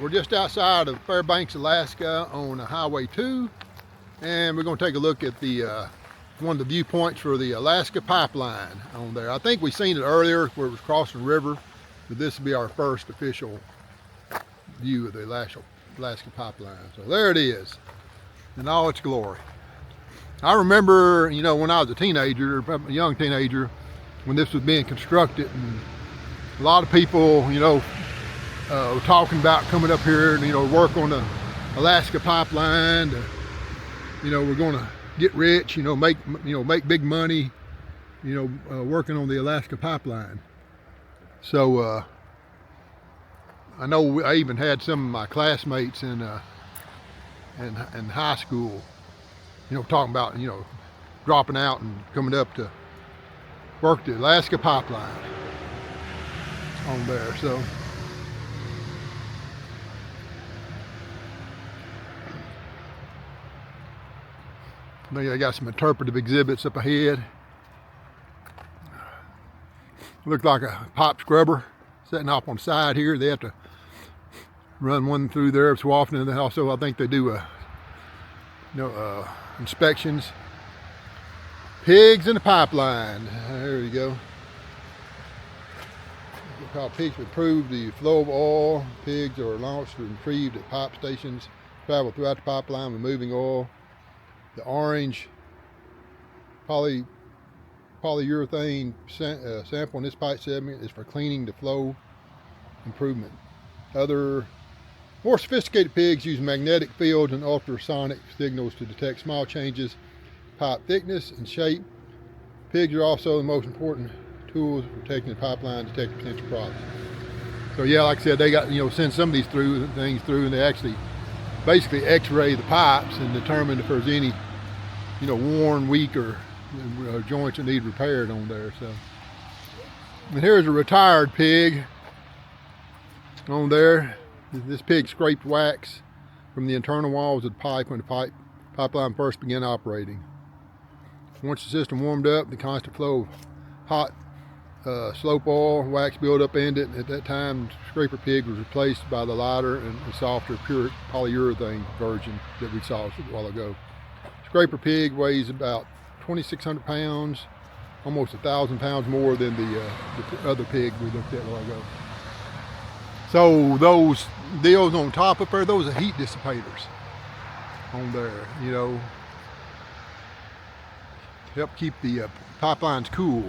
We're just outside of Fairbanks, Alaska on Highway 2, and we're going to take a look at the one of the viewpoints for the Alaska pipeline on there. I think we've seen it earlier where it was crossing the river, but this will be our first official view of the Alaska pipeline. So there it is in all its glory. I remember, you know, when I was a teenager, a young teenager, when this was being constructed, and a lot of people, you know, were talking about coming up here and, you know, work on the Alaska pipeline. You know, we're going to get rich, you know, make big money, you know, working on the Alaska pipeline. So I know I even had some of my classmates in high school, you know, talking about, you know, dropping out and coming up to work the Alaska pipeline on there. So I got some interpretive exhibits up ahead. Looks like a pipe scrubber setting off on the side here. They have to run one through there so often, and then also I think they do inspections. Pigs in the pipeline. There you go. How pigs improve the flow of oil. Pigs are launched and retrieved at pipe stations, travel throughout the pipeline removing oil. The orange polyurethane sample in this pipe segment is for cleaning the flow improvement. Other more sophisticated pigs use magnetic fields and ultrasonic signals to detect small changes, pipe thickness and shape. Pigs are also the most important tools for taking the pipeline to detect potential problems. So yeah, like I said, they got, you know, send some of these things through, and they actually basically x-ray the pipes and determine if there's any, you know, worn, weak, or joints that need repaired on there. So, and here's a retired pig on there. This pig scraped wax from the internal walls of the pipe when the pipeline first began operating. Once the system warmed up, the constant flow of hot slope oil, wax buildup ended. At that time, the scraper pig was replaced by the lighter and softer pure polyurethane version that we saw a while ago. Scraper pig weighs about 2,600 pounds, almost 1,000 pounds more than the other pig we looked at a while ago. So those deals on top up there, those are heat dissipators on there, you know, help keep the pipelines cool.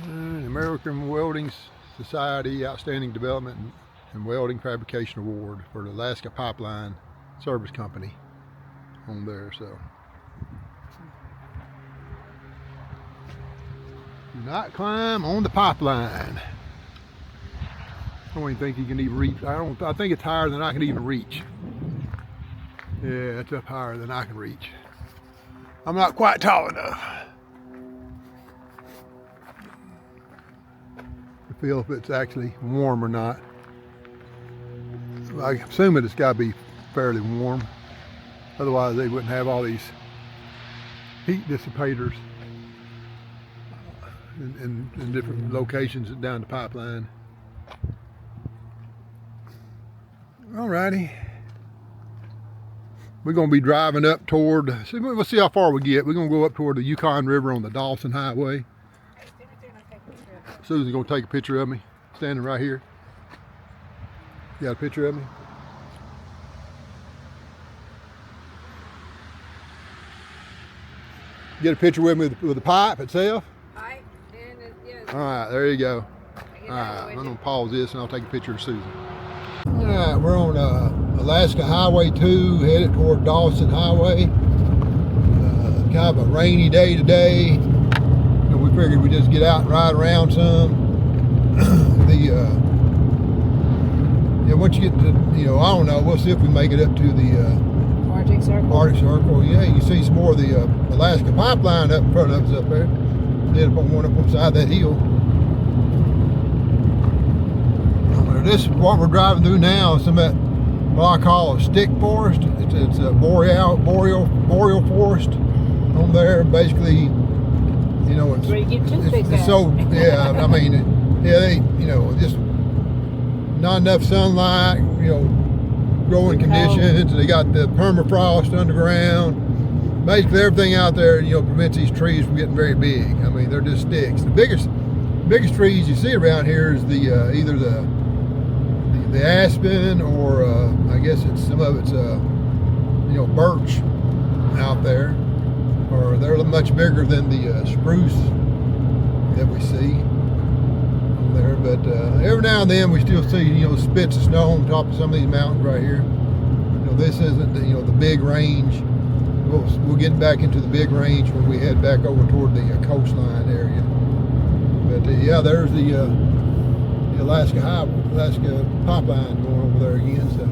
American Welding Society Outstanding Development and Welding Fabrication Award for the Alaska Pipeline Service Company on there. So do not climb on the pipeline. I don't even think you can even reach. I think it's higher than I can even reach. Yeah, it's up higher than I can reach. I'm not quite tall enough to feel if it's actually warm or not. I assume it's got to be fairly warm. Otherwise, they wouldn't have all these heat dissipators in different locations down the pipeline. Alrighty. We're going to be driving up toward, we'll see how far we get. We're going to go up toward the Yukon River on the Dalton Highway. Susan's going to take a picture of me, standing right here. You got a picture of me? Get a picture with me with the pipe itself? Pipe, and yes. All right, there you go. All right, I'm going to pause this and I'll take a picture of Susan. All right, we're on Alaska Highway 2, headed toward Dawson Highway. Kind of a rainy day today. You know, we figured we'd just get out and ride around some. Yeah, once you get to, you know, I don't know, we'll see if we make it up to the Arctic Circle. Arctic Circle. Yeah, you can see some more of the Alaska pipeline up in front of us up there. Then one up on the side of that hill. This is what we're driving through now. Some of that, what I call a stick forest. It's a boreal forest on there. Basically, you know, it's, Where you get toothpicks it's at. so, yeah, I mean, yeah, they, you know, just not enough sunlight, you know, growing conditions. They got the permafrost underground. Basically everything out there, you know, prevents these trees from getting very big. I mean, they're just sticks. The biggest trees you see around here is the either the aspen, or I guess it's some of it's you know, birch out there, or they're much bigger than the spruce that we see on there. But every now and then we still see, you know, spits of snow on top of some of these mountains right here. You know, this isn't the, you know, the big range. We'll get back into the big range when we head back over toward the coastline area. But yeah, there's the Alaska pipeline going over there again. So.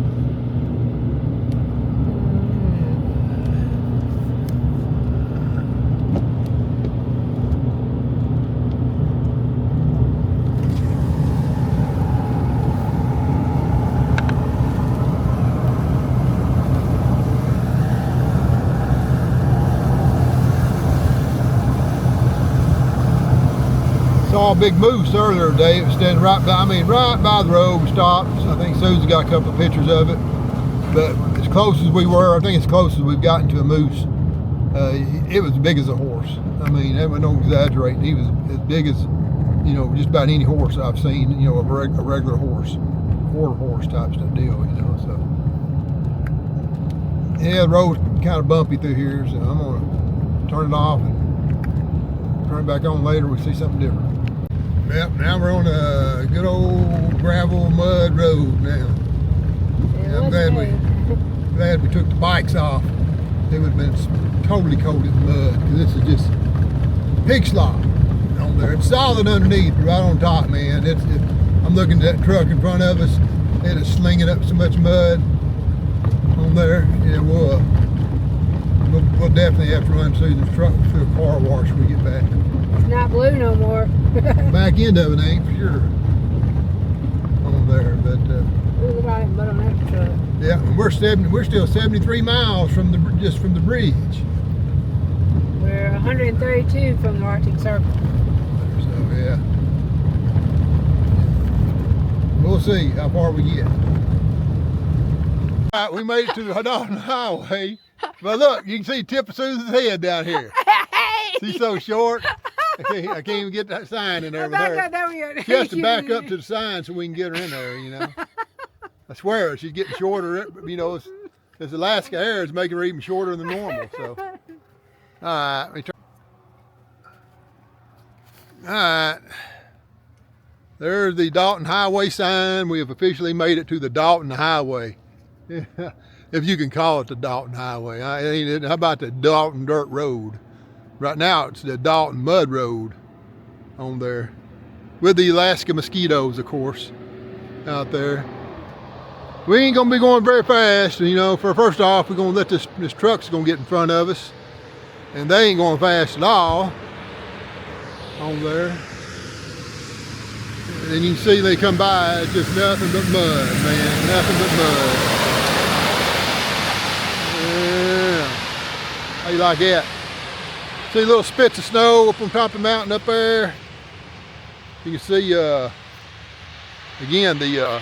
Saw a big moose earlier today. It was standing right by the road. We stopped. I think Susie got a couple of pictures of it. But as close as we were, I think as close as we've gotten to a moose, it was as big as a horse. I mean, that was no exaggerating. He was as big as, you know, just about any horse I've seen, you know, a regular horse, quarter horse type stuff deal, you know, so. Yeah, the road's kind of bumpy through here, so I'm gonna turn it off and turn it back on later. We see something different. Yep, now we're on a good old gravel mud road now. Yeah, I'm glad we took the bikes off. It would have been totally coated in mud, because this is just pig slop on there. It's solid underneath, but right on top, man. I'm looking at that truck in front of us. It is slinging up so much mud on there. Yeah, we'll definitely have to run through the truck through a car wash when we get back. It's not blue no more. Back end of it ain't for sure on there, but but on that truck. yeah, we're still 73 miles from the bridge. We're 132 from the Arctic Circle. So yeah, we'll see how far we get. All right, we made it to the Dalton Highway. But look, you can see tip of Susan's head down here. She's so short. I can't even get that sign in there with her. She has to back up to the sign so we can get her in there, you know. I swear, she's getting shorter. You know, this Alaska air is making her even shorter than normal. So, all right. All right. There's the Dalton Highway sign. We have officially made it to the Dalton Highway. If you can call it the Dalton Highway. How about the Dalton Dirt Road? Right now it's the Dalton Mud Road on there. With the Alaska mosquitoes, of course, out there. We ain't gonna be going very fast, you know. First off, we're gonna let this truck's gonna get in front of us. And they ain't going fast at all on there. And you can see they come by, it's just nothing but mud, man, nothing but mud. Yeah. How you like that? See little spits of snow up on top of the mountain up there. You can see, again, the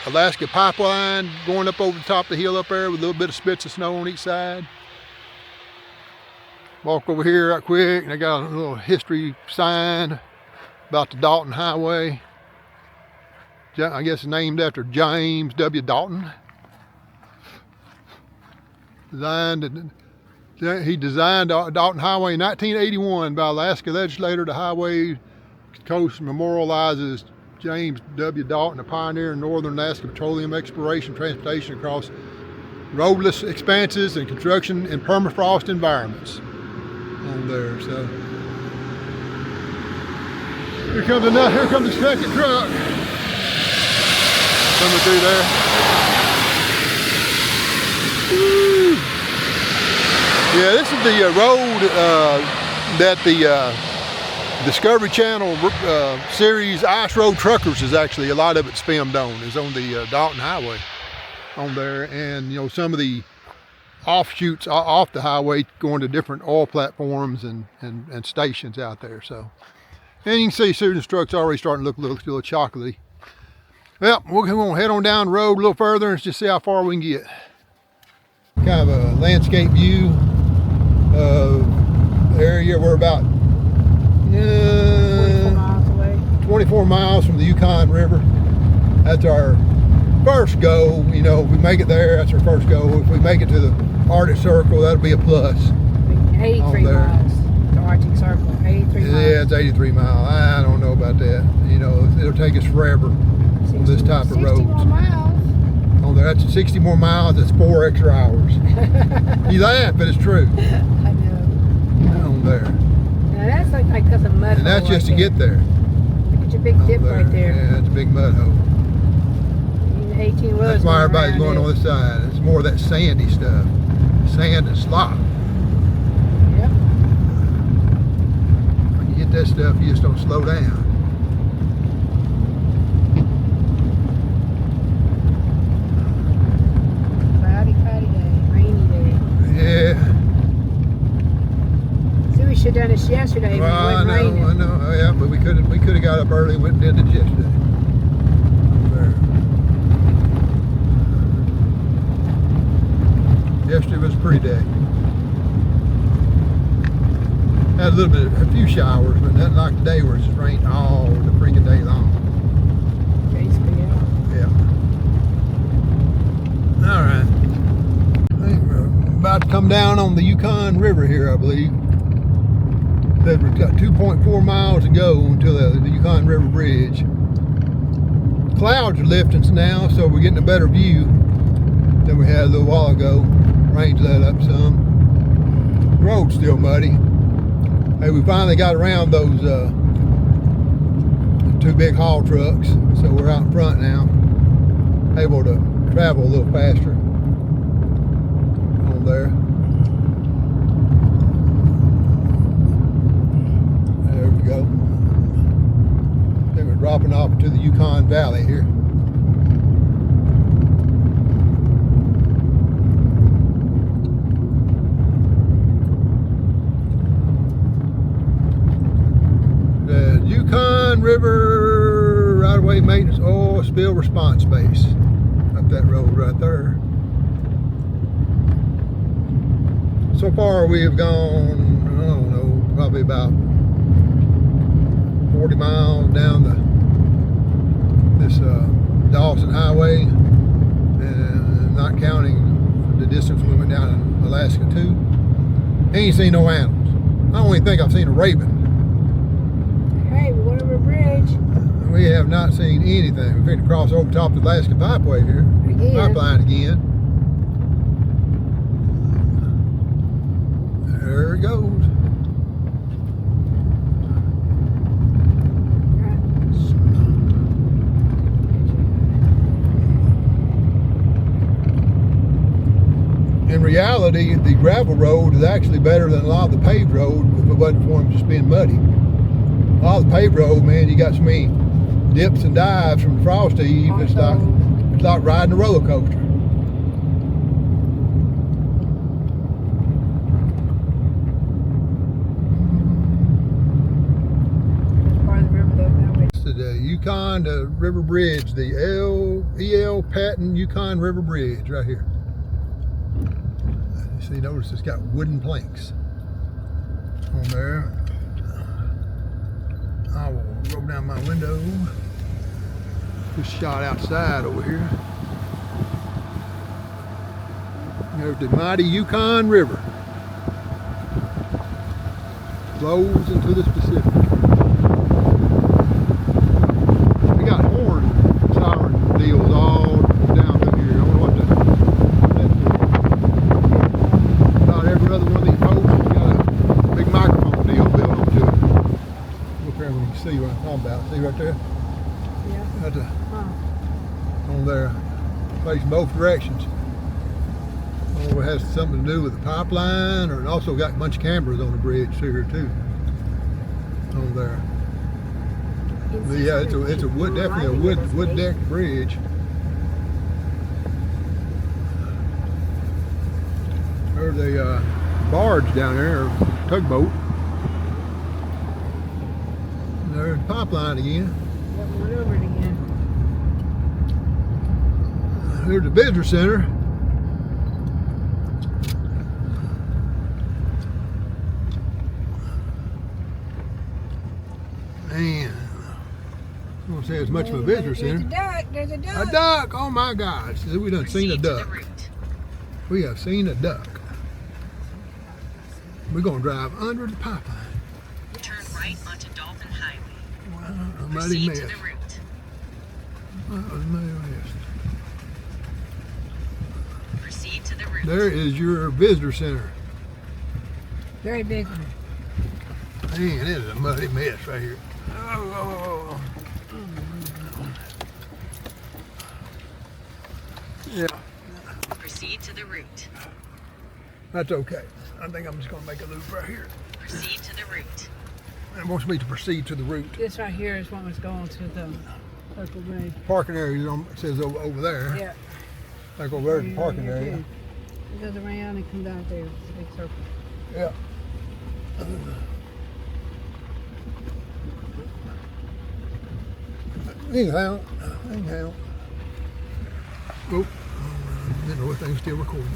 Alaska pipeline going up over the top of the hill up there with a little bit of spits of snow on each side. Walk over here right quick, and I got a little history sign about the Dalton Highway. I guess it's named after James W. Dalton. He designed Dalton Highway in 1981 by Alaska legislator. The highway coast memorializes James W. Dalton, a pioneer in northern Alaska petroleum exploration, transportation across roadless expanses and construction in permafrost environments on there. So here comes the second truck coming through there. Woo. Yeah, this is the road that the Discovery Channel series Ice Road Truckers is actually, a lot of it's filmed on, is on the Dalton Highway on there. And you know, some of the offshoots off the highway going to different oil platforms and stations out there. So, and you can see soon the truck's already starting to look a little chocolatey. Well, we're going to head on down the road a little further and just see how far we can get. Kind of a landscape view of the area. We're about 24 miles away. 24 miles from the Yukon River. That's our first go. You know, if we make it there, that's our first go. If we make it to the Arctic Circle, that'll be a plus. 83 miles. The Arctic Circle, 83 miles. Yeah, it's 83 miles. I don't know about that. You know, it'll take us forever on this type of road. 60 more miles. On there, that's 60 more miles. That's 4 extra hours. You laugh, but it's true. I know. On there. Now that's like because of mud. And that's just to get there. Look at your big dip right there. Yeah, it's a big mud hole. 18 wheelers. That's why everybody's going on this side. It's more of that sandy stuff. Sand and slop. Yep. When you get that stuff, you just don't slow down. Cloudy day. Rainy day. Yeah. See, we should have done this yesterday. Well, But it wasn't raining. I know. Oh, yeah, but we could have got up early and went and did it yesterday. There. Yesterday was a pretty day. Had a few showers, but nothing like today where it's just rained all the freaking day long. Basically, yeah. Yeah. All right. I think we're about to come down on the Yukon River here, I believe. Said we've got 2.4 miles to go until the Yukon River Bridge. Clouds are lifting now, so we're getting a better view than we had a little while ago. Rain's let up some. The road's still muddy. Hey, we finally got around those 2 big haul trucks, so we're out in front now, able to travel a little faster on there. There we go. Then we're dropping off into the Yukon Valley here. The Yukon River right-of-way maintenance oil spill response base. Up that road right there. So far we have gone, I don't know, probably about 40 miles down this Dalton Highway, and not counting the distance we went down in Alaska too. Ain't seen no animals. I don't even think I've seen a raven. Hey, we went over a bridge. We have not seen anything. We've been to cross over top of the Alaska Pipeway here. Again. Pipeline again. There it goes. In reality, the gravel road is actually better than a lot of the paved road if it wasn't for them just being muddy. A lot of the paved road, man, you got so many dips and dives from the Frosty Eve. It's like riding a roller coaster. Part of the river that way. It's the Yukon River Bridge, the E.L. Patton Yukon River Bridge right here. You see, notice it's got wooden planks on there. I will roll down my window. Just shot outside over here. There's the mighty Yukon River. Flows into the Pacific. We got horn siren deals all down through here. I wonder what that's for. About every other one of these boats has got a big microphone deal built onto it. Look there when you can see what I'm talking about. See right there? Yeah. Right there. On there, facing both directions. Oh, it has something to do with the pipeline, or it also got a bunch of cameras on the bridge here too. On there. But yeah, it's a wood, definitely a wood deck bridge. There's a barge down there, or tugboat. There's the pipeline again. Yep, went over it again. Here's the visitor center. Man, I won't say it's much of a visitor center. There's a duck. There's a duck. A duck! Oh my gosh! We done seen a duck. We have seen a duck. We're gonna drive under the pipeline. Turn right onto Dalton Highway. Wow, a mighty Proceed mess. to the route. Wow, a mighty mess. Proceed to the route. There is your visitor center. Very big one. Man, it is a muddy mess right here. Oh. Yeah, Proceed to the route. that's okay. I think I'm just gonna make a loop right here. Proceed to the route. It wants me to proceed to the route. This right here is what was going to the local bridge. Parking area it says over there. Yeah. Like over there's the parking Here, area. too. It goes around and comes out there. It's a big circle. Yeah. Anyhow. Oh, I didn't know if thing's still recording.